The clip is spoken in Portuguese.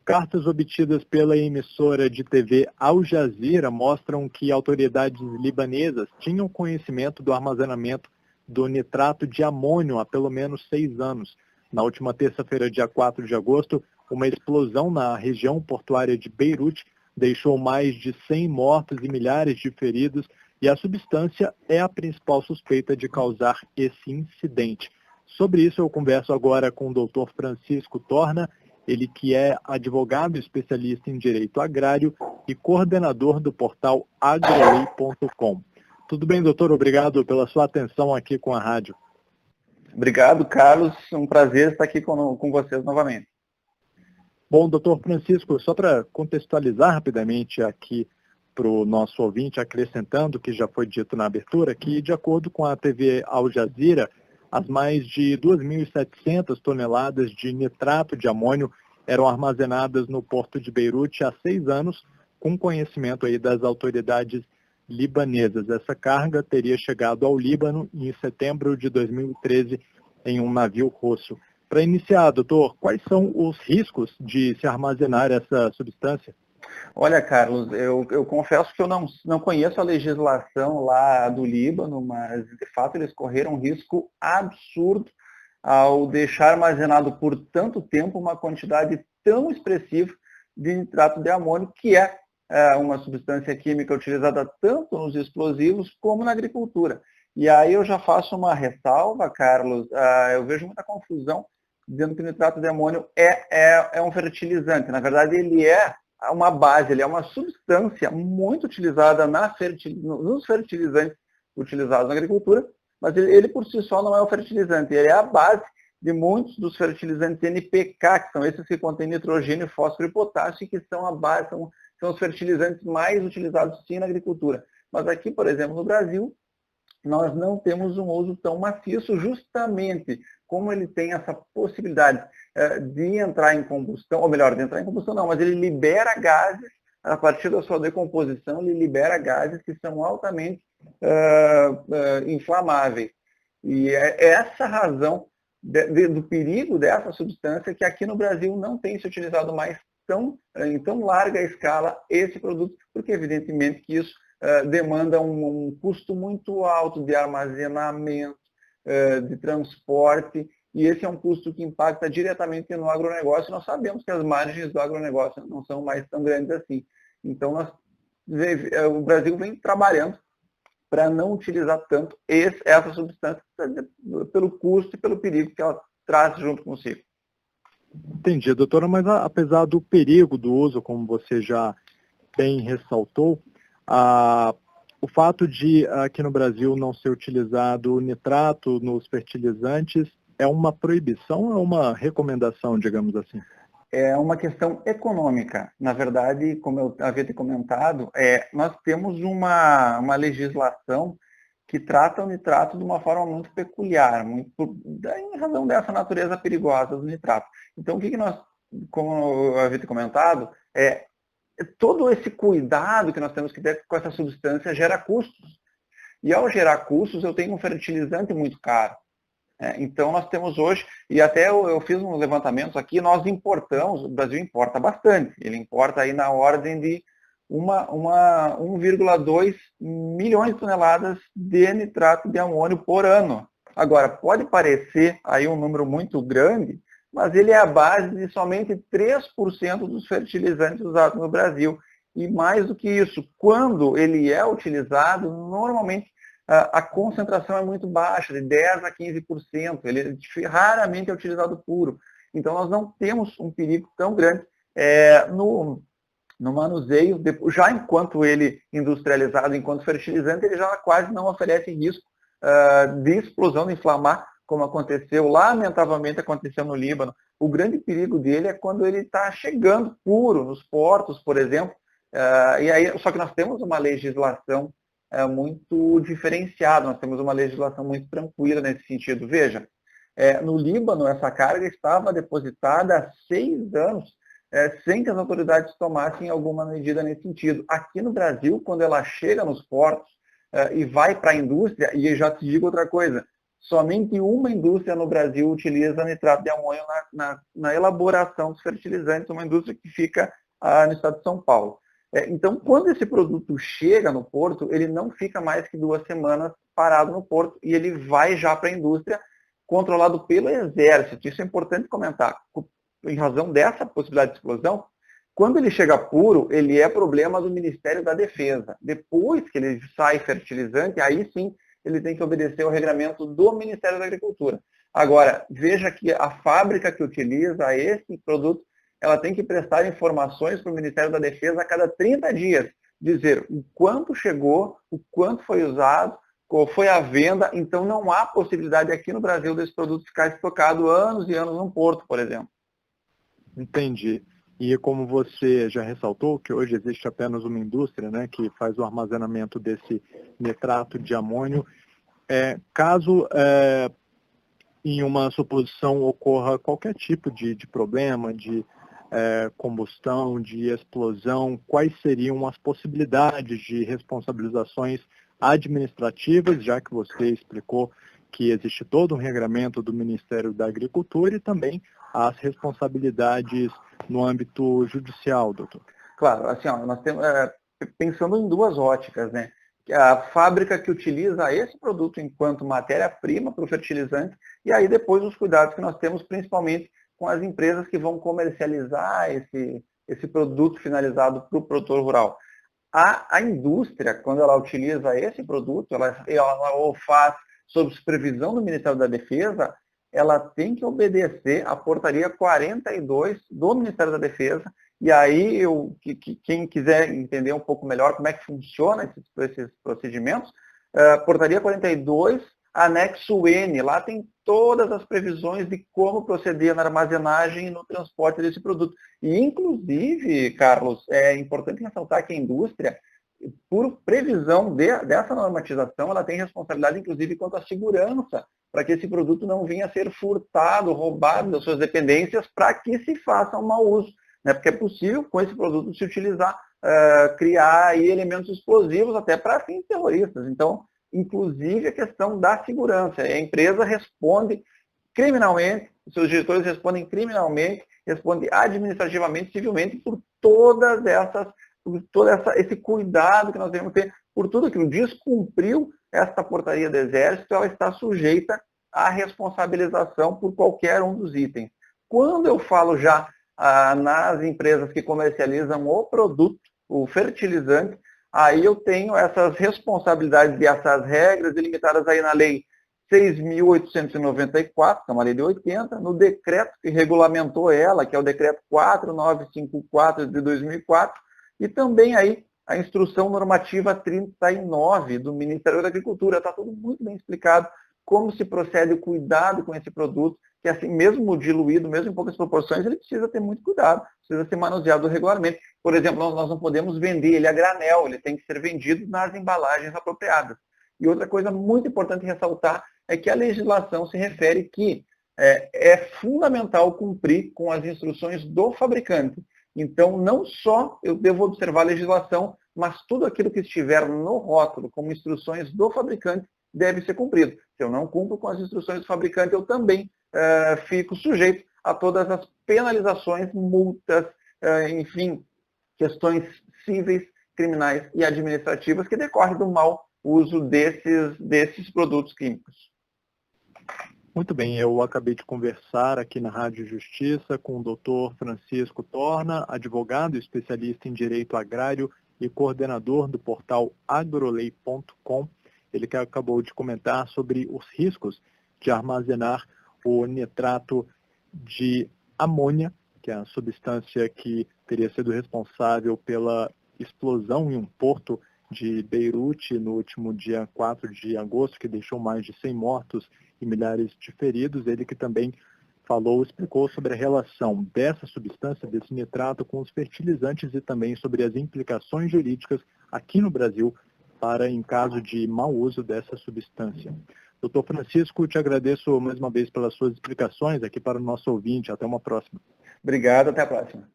Cartas obtidas pela emissora de TV Al Jazeera mostram que autoridades libanesas tinham conhecimento do armazenamento do nitrato de amônio há pelo menos 6 anos. Na última terça-feira, dia 4 de agosto, uma explosão na região portuária de Beirute deixou mais de 100 mortos e milhares de feridos, e a substância é a principal suspeita de causar esse incidente. Sobre isso eu converso agora com o Dr. Francisco Torna, ele que é advogado especialista em direito agrário e coordenador do portal agrolei.com. Tudo bem, doutor? Obrigado pela sua atenção aqui com a rádio. Obrigado, Carlos. Um prazer estar aqui com vocês novamente. Bom, doutor Francisco, só para contextualizar rapidamente aqui para o nosso ouvinte, acrescentando o que já foi dito na abertura, que de acordo com a TV Al Jazeera, as mais de 2.700 toneladas de nitrato de amônio eram armazenadas no porto de Beirute há 6 anos, com conhecimento aí das autoridades libanesas. Essa carga teria chegado ao Líbano em setembro de 2013 em um navio russo. Para iniciar, doutor, quais são os riscos de se armazenar essa substância? Olha, Carlos, eu confesso que eu não conheço a legislação lá do Líbano, mas de fato eles correram um risco absurdo ao deixar armazenado por tanto tempo uma quantidade tão expressiva de nitrato de amônio, que é uma substância química utilizada tanto nos explosivos como na agricultura. E aí eu já faço uma ressalva, Carlos, eu vejo muita confusão dizendo que o nitrato de amônio é um fertilizante. Na verdade, ele é uma base, ele é uma substância muito utilizada nos fertilizantes utilizados na agricultura, mas ele por si só não é o fertilizante, ele é a base de muitos dos fertilizantes NPK, que são esses que contêm nitrogênio, fósforo e potássio, que são a base, são os fertilizantes mais utilizados sim na agricultura. Mas aqui, por exemplo, no Brasil, nós não temos um uso tão maciço, justamente como ele tem essa possibilidade de entrar em combustão, ou melhor, de entrar em combustão não, mas ele libera gases, a partir da sua decomposição, ele libera gases que são altamente inflamáveis. E é essa razão do perigo dessa substância que aqui no Brasil não tem se utilizado mais em tão larga escala esse produto, porque evidentemente que isso demanda um custo muito alto de armazenamento, de transporte, e esse é um custo que impacta diretamente no agronegócio. Nós sabemos que as margens do agronegócio não são mais tão grandes assim. Então, o Brasil vem trabalhando para não utilizar tanto essa substância pelo custo e pelo perigo que ela traz junto consigo. Entendi, doutora, mas apesar do perigo do uso, como você já bem ressaltou, o fato de aqui no Brasil não ser utilizado nitrato nos fertilizantes é uma proibição ou é uma recomendação, digamos assim? É uma questão econômica. Na verdade, como eu havia te comentado, nós temos uma legislação que trata o nitrato de uma forma muito peculiar, em razão dessa natureza perigosa do nitrato. Então, o que nós, como eu havia te comentado, todo esse cuidado que nós temos que ter com essa substância gera custos. E ao gerar custos, eu tenho um fertilizante muito caro. Então nós temos hoje, e até eu fiz um levantamento aqui, nós importamos, o Brasil importa bastante, ele importa aí na ordem de 1,2 milhões de toneladas de nitrato de amônio por ano. Agora, pode parecer aí um número muito grande, mas ele é a base de somente 3% dos fertilizantes usados no Brasil. E mais do que isso, quando ele é utilizado, normalmente a concentração é muito baixa, de 10% a 15%. Ele raramente é utilizado puro. Então, nós não temos um perigo tão grande no manuseio. Já enquanto ele industrializado, enquanto fertilizante, ele já quase não oferece risco de explosão, de inflamar, como lamentavelmente aconteceu no Líbano. O grande perigo dele é quando ele está chegando puro nos portos, por exemplo. Só que nós temos uma legislação muito diferenciada, nós temos uma legislação muito tranquila nesse sentido. Veja, no Líbano, essa carga estava depositada há 6 anos, sem que as autoridades tomassem alguma medida nesse sentido. Aqui no Brasil, quando ela chega nos portos e vai para a indústria, e eu já te digo outra coisa, somente uma indústria no Brasil utiliza nitrato de amônio na elaboração dos fertilizantes, uma indústria que fica no estado de São Paulo. Então, quando esse produto chega no porto, ele não fica mais que 2 semanas parado no porto e ele vai já para a indústria, controlado pelo Exército. Isso é importante comentar. Em razão dessa possibilidade de explosão, quando ele chega puro, ele é problema do Ministério da Defesa. Depois que ele sai fertilizante, aí sim ele tem que obedecer ao regramento do Ministério da Agricultura. Agora, veja que a fábrica que utiliza esse produto, ela tem que prestar informações para o Ministério da Defesa a cada 30 dias, dizer o quanto chegou, o quanto foi usado, qual foi a venda. Então não há possibilidade aqui no Brasil desse produto ficar estocado anos e anos num porto, por exemplo. Entendi. E como você já ressaltou, que hoje existe apenas uma indústria, né, que faz o armazenamento desse nitrato de amônio, caso em uma suposição ocorra qualquer tipo de problema, de combustão, de explosão, quais seriam as possibilidades de responsabilizações administrativas, já que você explicou que existe todo um regramento do Ministério da Agricultura e também as responsabilidades no âmbito judicial, doutor? Claro, assim, nós temos, pensando em 2 óticas, né? A fábrica que utiliza esse produto enquanto matéria-prima para o fertilizante, e aí depois os cuidados que nós temos principalmente com as empresas que vão comercializar esse produto finalizado para o produtor rural. A indústria, quando ela utiliza esse produto, ela o faz sob supervisão do Ministério da Defesa, ela tem que obedecer à portaria 42 do Ministério da Defesa. E aí, quem quiser entender um pouco melhor como é que funciona esses procedimentos, portaria 42, anexo N, lá tem todas as previsões de como proceder na armazenagem e no transporte desse produto. E, inclusive, Carlos, é importante ressaltar que a indústria, por previsão dessa normatização, ela tem responsabilidade, inclusive, quanto à segurança, para que esse produto não venha a ser furtado, roubado das suas dependências, para que se faça um mau uso. Né? Porque é possível, com esse produto, se utilizar, criar aí elementos explosivos até para fins terroristas. Então, inclusive, a questão da segurança. A empresa responde criminalmente, os seus diretores respondem criminalmente, respondem administrativamente, civilmente, por todo esse cuidado que nós devemos ter, por tudo aquilo. Descumpriu esta portaria do Exército, ela está sujeita à responsabilização por qualquer um dos itens. Quando eu falo já nas empresas que comercializam o produto, o fertilizante, aí eu tenho essas responsabilidades dessas regras delimitadas aí na Lei 6.894, que é uma lei de 80, no decreto que regulamentou ela, que é o decreto 4954 de 2004, e também aí a instrução normativa 39 do Ministério da Agricultura. Está tudo muito bem explicado como se procede o cuidado com esse produto, que assim, mesmo diluído, mesmo em poucas proporções, ele precisa ter muito cuidado, precisa ser manuseado regularmente. Por exemplo, nós não podemos vender ele a granel, ele tem que ser vendido nas embalagens apropriadas. E outra coisa muito importante ressaltar é que a legislação se refere que é fundamental cumprir com as instruções do fabricante. Então, não só eu devo observar a legislação, mas tudo aquilo que estiver no rótulo como instruções do fabricante deve ser cumprido. Se eu não cumpro com as instruções do fabricante, eu também fico sujeito a todas as penalizações, multas, enfim, questões cíveis, criminais e administrativas que decorrem do mau uso desses produtos químicos. Muito bem, eu acabei de conversar aqui na Rádio Justiça com o Dr. Francisco Torna, advogado especialista em direito agrário e coordenador do portal agrolei.com. Ele que acabou de comentar sobre os riscos de armazenar o nitrato de amônia, que é a substância que teria sido responsável pela explosão em um porto de Beirute no último dia 4 de agosto, que deixou mais de 100 mortos e milhares de feridos. Ele que também explicou sobre a relação dessa substância, desse nitrato, com os fertilizantes e também sobre as implicações jurídicas aqui no Brasil para em caso de mau uso dessa substância. Doutor Francisco, te agradeço mais uma vez pelas suas explicações aqui para o nosso ouvinte. Até uma próxima. Obrigado, até a próxima.